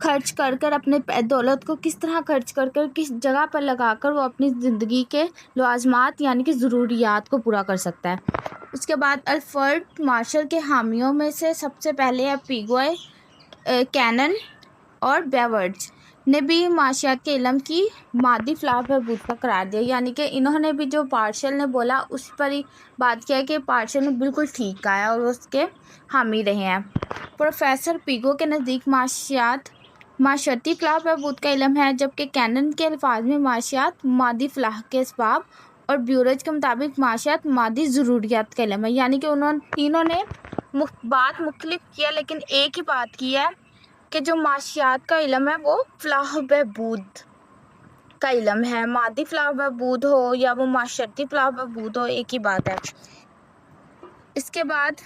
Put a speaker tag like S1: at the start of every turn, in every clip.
S1: خرچ کر کر اپنے دولت کو کس طرح خرچ کر کر کس جگہ پر لگا کر وہ اپنی زندگی کے لوازمات یعنی کہ ضروریات کو پورا کر سکتا ہے۔ اس کے بعد الفرڈ مارشل کے حامیوں میں سے سب سے پہلے پیگوئے، کینن اور بیورڈز نے بھی معاشیات کے علم کی مادی فلاح بہبود کا قرار دیا، یعنی کہ انہوں نے بھی جو پارشل نے بولا اس پر ہی بات کیا کہ پارشل نے بالکل ٹھیک کہا ہے اور وہ اس کے حامی رہے ہیں۔ پروفیسر پیگو کے نزدیک معاشرتی فلاح بہبود کا علم ہے، جبکہ کینن کے الفاظ میں معاشیات مادی فلاح کے اسباب اور بیورج کے مطابق معاشیات مادی ضروریات کا علم ہے، یعنی کہ انہوں تینوں نے بات مختلف کیا لیکن ایک ہی بات کی ہے کہ جو معاشیات کا علم ہے وہ فلاح و بہبود کا علم ہے، مادی فلاح و بہبود ہو یا وہ معاشرتی فلاح و بہبود ہو، ایک ہی بات ہے۔ اس کے بعد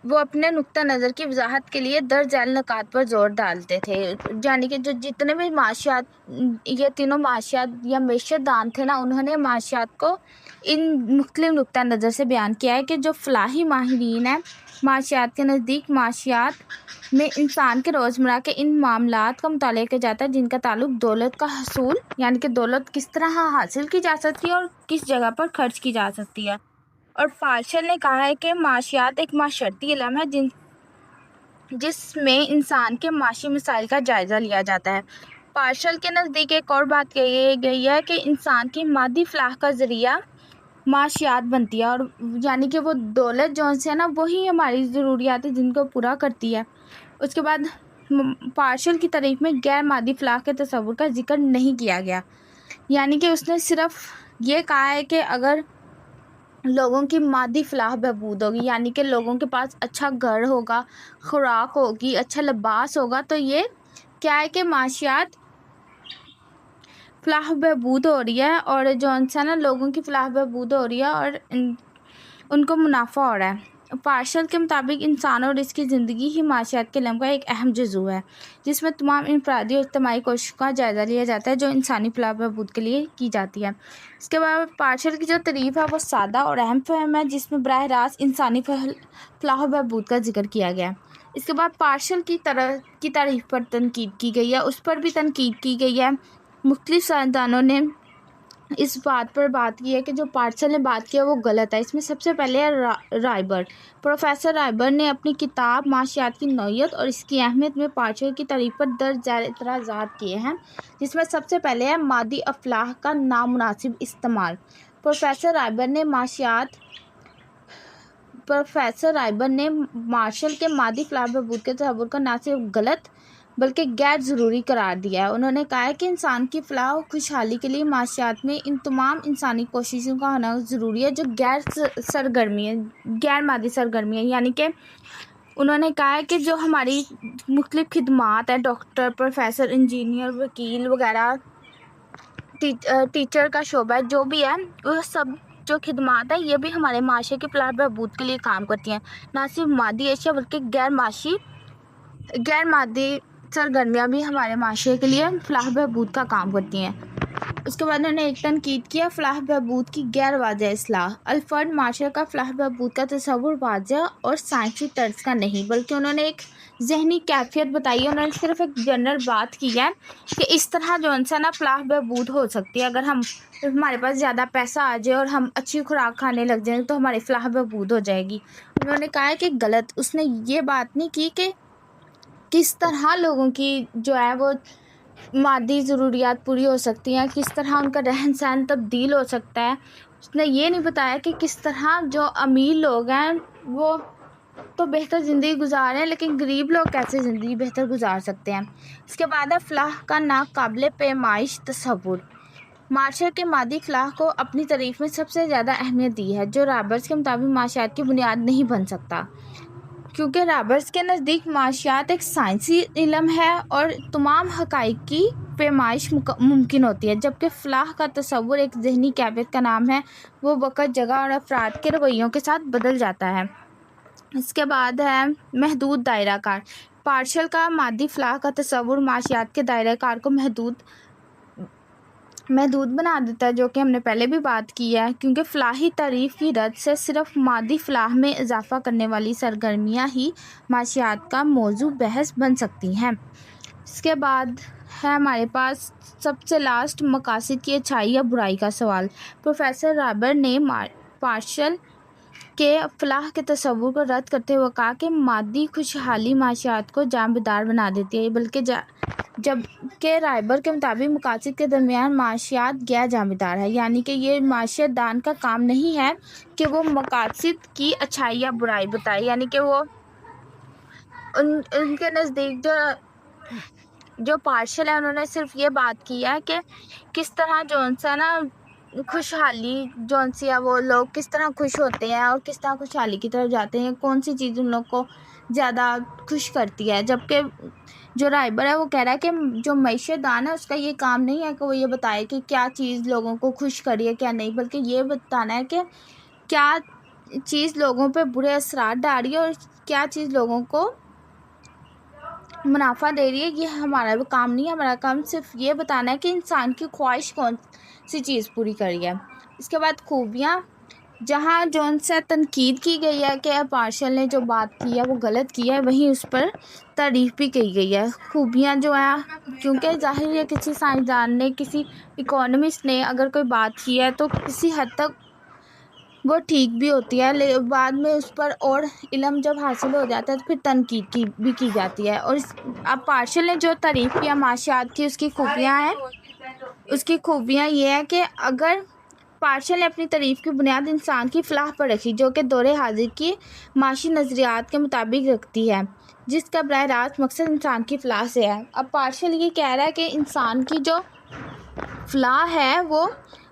S1: وہ اپنے نقطہ نظر کی وضاحت کے لیے درج ذیل نکات پر زور ڈالتے تھے، یعنی کہ جو جتنے بھی معاشیات، یہ تینوں معاشیات یا معیشت دان تھے نا، انہوں نے معاشیات کو ان مختلف نقطہ نظر سے بیان کیا ہے کہ جو فلاحی ماہرین ہیں معاشیات کے نزدیک معاشیات میں انسان کے روزمرہ کے ان معاملات کا مطالعہ کیا جاتا ہے جن کا تعلق دولت کا حصول، یعنی کہ دولت کس طرح حاصل کی جا سکتی ہے اور کس جگہ پر خرچ کی جا سکتی ہے۔ اور پارشل نے کہا ہے کہ معاشیات ایک معاشرتی علم ہے جس میں انسان کے معاشی مسائل کا جائزہ لیا جاتا ہے۔ پارشل کے نزدیک ایک اور بات کہی گئی ہے کہ انسان کی مادی فلاح کا ذریعہ معاشیات بنتی ہے، اور یعنی کہ وہ دولت جو ہے نا وہی ہماری ضروریات جن کو پورا کرتی ہے۔ اس کے بعد پارشل کی تعریف میں غیر مادی فلاح کے تصور کا ذکر نہیں کیا گیا، یعنی کہ اس نے صرف یہ کہا ہے کہ اگر لوگوں کی مادی فلاح بہبود ہوگی، یعنی کہ لوگوں کے پاس اچھا گھر ہوگا، خوراک ہوگی، اچھا لباس ہوگا، تو یہ کیا ہے کہ معاشیات فلاح بہبود ہو رہی ہے اور جو انسان ہے لوگوں کی فلاح بہبود ہو رہی ہے اور ان کو منافع ہو رہا ہے۔ پارشل کے مطابق انسان اور اس کی زندگی ہی معاشیات کے علم کا ایک اہم جزو ہے، جس میں تمام انفرادی اور اجتماعی کوششوں کا جائزہ لیا جاتا ہے جو انسانی فلاح بہبود کے لیے کی جاتی ہے۔ اس کے بعد پارشل کی جو تعریف ہے وہ سادہ اور اہم فہم ہے جس میں براہ راست انسانی فلاح و بہبود کا ذکر کیا گیا ہے۔ اس کے بعد پارشل کی تعریف پر تنقید کی گئی ہے، اس پر بھی تنقید کی گئی ہے۔ مختلف سائنسدانوں نے اس بات پر بات کی ہے کہ جو پارشل نے بات کی ہے وہ غلط ہے۔ اس میں سب سے پہلے ہے رائبر۔ پروفیسر رائبر نے اپنی کتاب معاشیات کی نوعیت اور اس کی اہمیت میں پارشل کی تعریف پر درج ذیل اعتراضات کیے ہیں، جس میں سب سے پہلے ہے مادی افلاح کا نامناسب استعمال۔ پروفیسر رائبر نے مارشل کے مادی فلاح بہبود کے تصور کو نہ صرف غلط بلکہ غیر ضروری قرار دیا ہے۔ انہوں نے کہا ہے کہ انسان کی فلاح و خوشحالی کے لیے معاشیات میں ان تمام انسانی کوششوں کا ہونا ضروری ہے جو غیر مادی سرگرمی ہے، یعنی کہ انہوں نے کہا ہے کہ جو ہماری مختلف خدمات ہیں، ڈاکٹر، پروفیسر، انجینئر، وکیل وغیرہ، ٹیچر کا شعبہ ہے، جو بھی ہے وہ سب جو خدمات ہیں یہ بھی ہمارے معاشرے کی فلاح بہبود کے لیے کام کرتی ہیں، نہ صرف مادی اشیاء بلکہ غیر مادی سرگرمیاں بھی ہمارے معاشرے کے لیے فلاح بہبود کا کام کرتی ہیں۔ اس کے بعد انہوں نے ایک تنقید کیا فلاح بہبود کی غیر واضح اصطلاح۔ الفرڈ مارشل کا فلاح بہبود کا تصور واضح اور سائنسی طرز کا نہیں بلکہ انہوں نے ایک ذہنی کیفیت بتائی ہے۔ انہوں نے صرف ایک جنرل بات کی ہے کہ اس طرح جو انسان فلاح بہبود ہو سکتی ہے، اگر ہمارے پاس زیادہ پیسہ آ جائے اور ہم اچھی خوراک کھانے لگ جائیں تو ہماری فلاح بہبود ہو جائے گی۔ انہوں نے کہا ہے کہ غلط، اس نے یہ بات نہیں کی کہ کس طرح لوگوں کی جو ہے وہ مادی ضروریات پوری ہو سکتی ہیں، کس طرح ان کا رہن سہن تبدیل ہو سکتا ہے۔ اس نے یہ نہیں بتایا کہ کس طرح جو امیر لوگ ہیں وہ تو بہتر زندگی گزار رہے ہیں لیکن غریب لوگ کیسے زندگی بہتر گزار سکتے ہیں۔ اس کے بعد ہے فلاح کا ناقابل پیمائش تصور۔ مارشل کے مادی فلاح کو اپنی تعریف میں سب سے زیادہ اہمیت دی ہے، جو رابرز کے مطابق معاشیات کی بنیاد نہیں بن سکتا، کیونکہ رابرز کے نزدیک معاشیات ایک سائنسی علم ہے اور تمام حقائق کی پیمائش ممکن ہوتی ہے، جبکہ فلاح کا تصور ایک ذہنی کیفیت کا نام ہے، وہ وقت، جگہ اور افراد کے رویوں کے ساتھ بدل جاتا ہے۔ اس کے بعد ہے محدود دائرہ کار۔ پارشل کا مادی فلاح کا تصور معاشیات کے دائرہ کار کو محدود محدود بنا دیتا ہے، جو کہ ہم نے پہلے بھی بات کی ہے، کیونکہ فلاحی تعریف کی رد سے صرف مادی فلاح میں اضافہ کرنے والی سرگرمیاں ہی معاشیات کا موضوع بحث بن سکتی ہیں۔ اس کے بعد ہے ہمارے پاس سب سے لاسٹ، مقاصد کی اچھائی یا برائی کا سوال۔ پروفیسر رابر نے مارشل کے فلاح کے تصور کو رد کرتے ہوئے کہا کہ مادی خوشحالی معاشیات کو جانبدار بنا دیتی ہے، بلکہ جبکہ رائبر کے مطابق مقاصد کے درمیان معاشیات غیر جانبدار ہے، یعنی کہ یہ معاشیت دان کا کام نہیں ہے کہ وہ مقاصد کی اچھائی یا برائی بتائے، یعنی کہ وہ ان کے نزدیک جو پارشل ہے انہوں نے صرف یہ بات کی ہے کہ کس طرح جون سا نا خوشحالی جون سی ہے، وہ لوگ کس طرح خوش ہوتے ہیں اور کس طرح خوشحالی کی طرف جاتے ہیں، کون سی چیز ان لوگ کو زیادہ خوش کرتی ہے۔ جبکہ جو رائبر ہے وہ کہہ رہا ہے کہ جو معیشت دان ہے اس کا یہ کام نہیں ہے کہ وہ یہ بتائے کہ کیا چیز لوگوں کو خوش کری ہے کیا نہیں، بلکہ یہ بتانا ہے کہ کیا چیز لوگوں پہ برے اثرات ڈال رہی ہے اور کیا چیز لوگوں کو منافع دے رہی ہے۔ یہ ہمارا کام نہیں ہے، ہمارا کام صرف یہ بتانا ہے کہ انسان کی خواہش کون سی چیز پوری کری ہے۔ اس کے بعد خوبیاں، جہاں جون سے تنقید کی گئی ہے کہ پارشل نے جو بات کی ہے وہ غلط کی ہے، وہیں اس پر تعریف بھی کی گئی ہے۔ خوبیاں جو ہیں، کیونکہ ظاہر ہے کسی سائنسدان نے، کسی اکانومسٹ نے اگر کوئی بات کی ہے تو کسی حد تک وہ ٹھیک بھی ہوتی ہے، لیکن بعد میں اس پر اور علم جب حاصل ہو جاتا ہے تو پھر تنقید بھی کی جاتی ہے۔ اور اب پارشل نے جو تعریف کیا معاشیات کی، اس کی خوبیاں ہیں، اس کی خوبیاں یہ ہے کہ اگر پارشل نے اپنی تعریف کی بنیاد انسان کی فلاح پر رکھی، جو کہ دور حاضر کی معاشی نظریات کے مطابق رکھتی ہے، جس کا براہ راست مقصد انسان کی فلاح سے ہے۔ اب پارشل یہ کہہ رہا ہے کہ انسان کی جو فلاح ہے وہ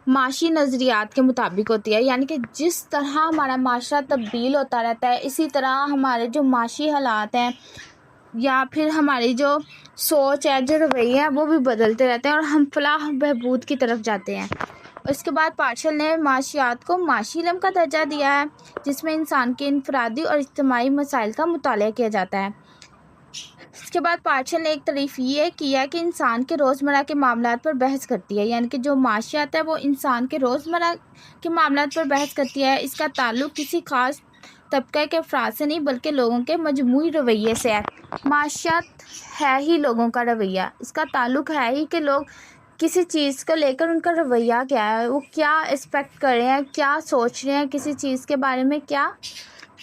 S1: معاشی نظریات کے مطابق ہوتی ہے، یعنی کہ جس طرح ہمارا معاشرہ تبدیل ہوتا رہتا ہے اسی طرح ہمارے جو معاشی حالات ہیں یا پھر ہماری جو سوچ ہے، جو رویے ہیں، وہ بھی بدلتے رہتے ہیں اور ہم فلاح بہبود کی طرف جاتے ہیں۔ اس کے بعد پارشل نے معاشیات کو معاشی علم کا درجہ دیا ہے، جس میں انسان کے انفرادی اور اجتماعی مسائل کا مطالعہ کیا جاتا ہے۔ اس کے بعد پارشل نے ایک تعریف یہ کی ہے کہ انسان کے روزمرہ کے معاملات پر بحث کرتی ہے، یعنی کہ جو معاشیات ہے وہ انسان کے روزمرہ کے معاملات پر بحث کرتی ہے۔ اس کا تعلق کسی خاص طبقے کے افراد سے نہیں بلکہ لوگوں کے مجموعی رویے سے ہے۔ معاشیات ہے ہی لوگوں کا رویہ، اس کا تعلق ہے ہی کہ لوگ کسی چیز کو لے کر ان کا رویہ کیا ہے، وہ کیا ایکسپیکٹ کر رہے ہیں، کیا سوچ رہے ہیں کسی چیز کے بارے میں، کیا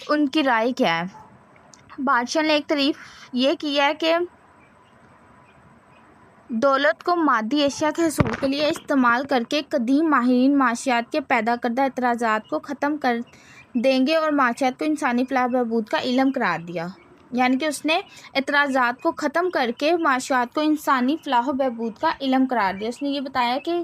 S1: ان کی رائے کیا ہے۔ پارشل نے ایک تعریف یہ کی ہے کہ دولت کو مادی اشیاء کے حصول کے لیے استعمال کر کے قدیم ماہرین معاشیات کے پیدا کردہ اعتراضات کو ختم کر دیں گے اور معاشیات کو انسانی فلاح بہبود کا علم قرار دیا، یعنی کہ اس نے اعتراضات کو ختم کر کے معاشیات کو انسانی فلاح و بہبود کا علم قرار دیا۔ اس نے یہ بتایا کہ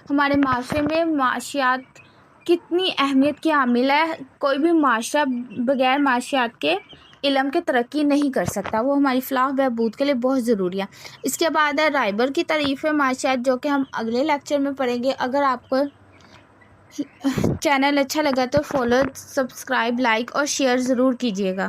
S1: ہمارے معاشرے میں معاشیات کتنی اہمیت کی حامل ہے، کوئی بھی معاشرہ بغیر معاشیات کے علم کے ترقی نہیں کر سکتا، وہ ہماری فلاح و بہبود کے لیے بہت ضروری ہے۔ اس کے بعد ہے رائبر کی تعریف ہے معاشیات، جو کہ ہم اگلے لیکچر میں پڑھیں گے۔ اگر آپ کو چینل اچھا لگا تو فالو، سبسکرائب، لائک اور شیئر ضرور کیجیے گا۔